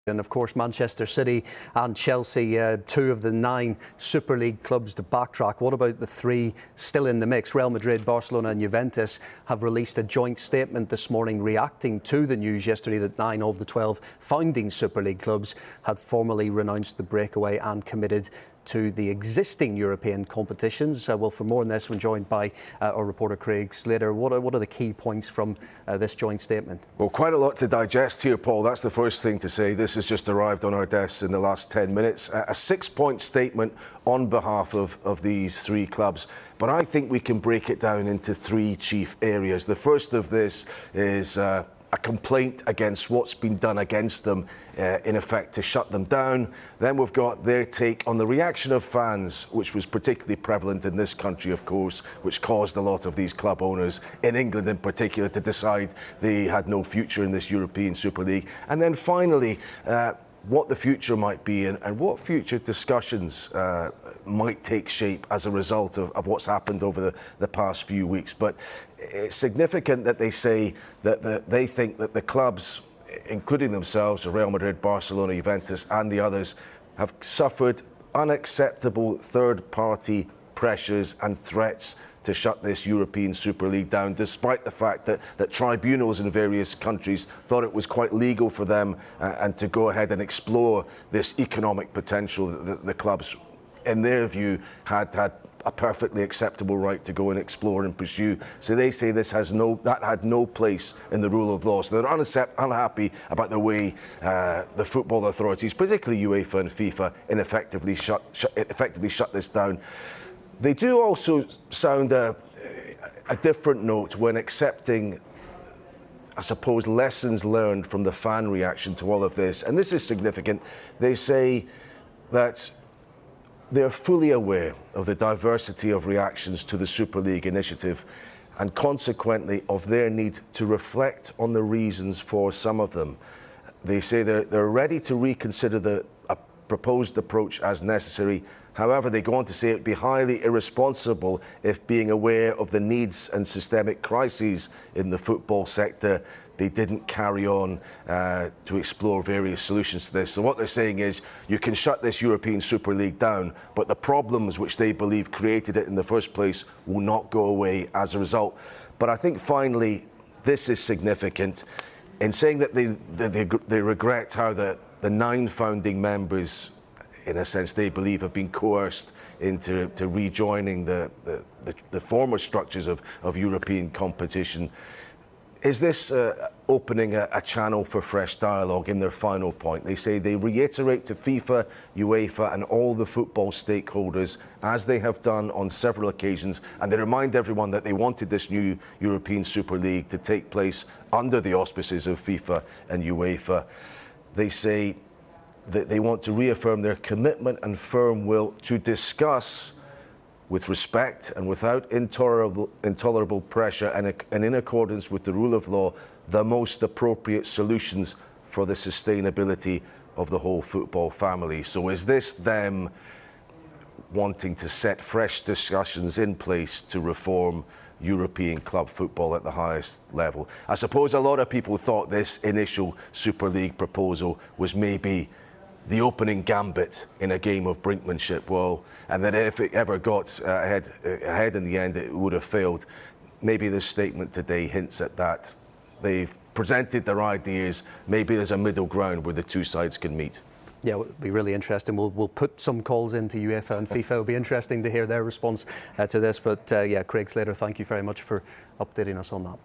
And of course, Manchester City and Chelsea, two of the 9 Super League clubs to backtrack. What about the 3 still in the mix? Real Madrid, Barcelona and Juventus have released a joint statement this morning reacting to the news yesterday that 9 of the 12 founding Super League clubs had formally renounced the breakaway and committed to the existing European competitions. Well, for more on this, we're joined by our reporter Craig Slater. What are the key points from this joint statement? Well, quite a lot to digest here, Paul. That's the first thing to say. This has just arrived on our desks in the last 10 minutes. A 6-point statement on behalf of these 3 clubs. But I think we can break it down into 3 chief areas. The first of this is a complaint against what's been done against them, in effect to shut them down. Then we've got their take on the reaction of fans, which was particularly prevalent in this country, of course, which caused a lot of these club owners, in England in particular, to decide they had no future in this European Super League. And then finally, what the future might be and what future discussions might take shape as a result of what's happened over the past few weeks. But it's significant that they say that they think that the clubs, including themselves, Real Madrid, Barcelona, Juventus and the others, have suffered unacceptable third-party pressures and threats to shut this European Super League down, despite the fact that tribunals in various countries thought it was quite legal for them and to go ahead and explore this economic potential that the clubs, in their view, had a perfectly acceptable right to go and explore and pursue. So they say that had no place in the rule of law. So they're unhappy about the way the football authorities, particularly UEFA and FIFA, effectively shut this down. They do also sound a different note when accepting, I suppose, lessons learned from the fan reaction to all of this. And this is significant. They say that they're fully aware of the diversity of reactions to the Super League initiative and consequently of their need to reflect on the reasons for some of them. They say they're ready to reconsider the proposed approach as necessary. However, they go on to say it'd be highly irresponsible if, being aware of the needs and systemic crises in the football sector, they didn't carry on to explore various solutions to this. So what they're saying is you can shut this European Super League down, but the problems which they believe created it in the first place will not go away as a result. But I think finally this is significant in saying that they regret how the 9 founding members, in a sense, they believe have been coerced into rejoining the former structures of European competition. Is this opening a channel for fresh dialogue in their final point? They say they reiterate to FIFA, UEFA and all the football stakeholders, as they have done on several occasions, and they remind everyone that they wanted this new European Super League to take place under the auspices of FIFA and UEFA. They say that they want to reaffirm their commitment and firm will to discuss with respect and without intolerable pressure and in accordance with the rule of law, the most appropriate solutions for the sustainability of the whole football family. So is this them wanting to set fresh discussions in place to reform European club football at the highest level? I suppose a lot of people thought this initial Super League proposal was maybe the opening gambit in a game of brinkmanship, well, and that if it ever got ahead in the end, it would have failed. Maybe this statement today hints at that. They've presented their ideas. Maybe there's a middle ground where the 2 sides can meet. Yeah, it'll be really interesting. We'll put some calls into UEFA and FIFA. It'll be interesting to hear their response to this. But yeah, Craig Slater, thank you very much for updating us on that.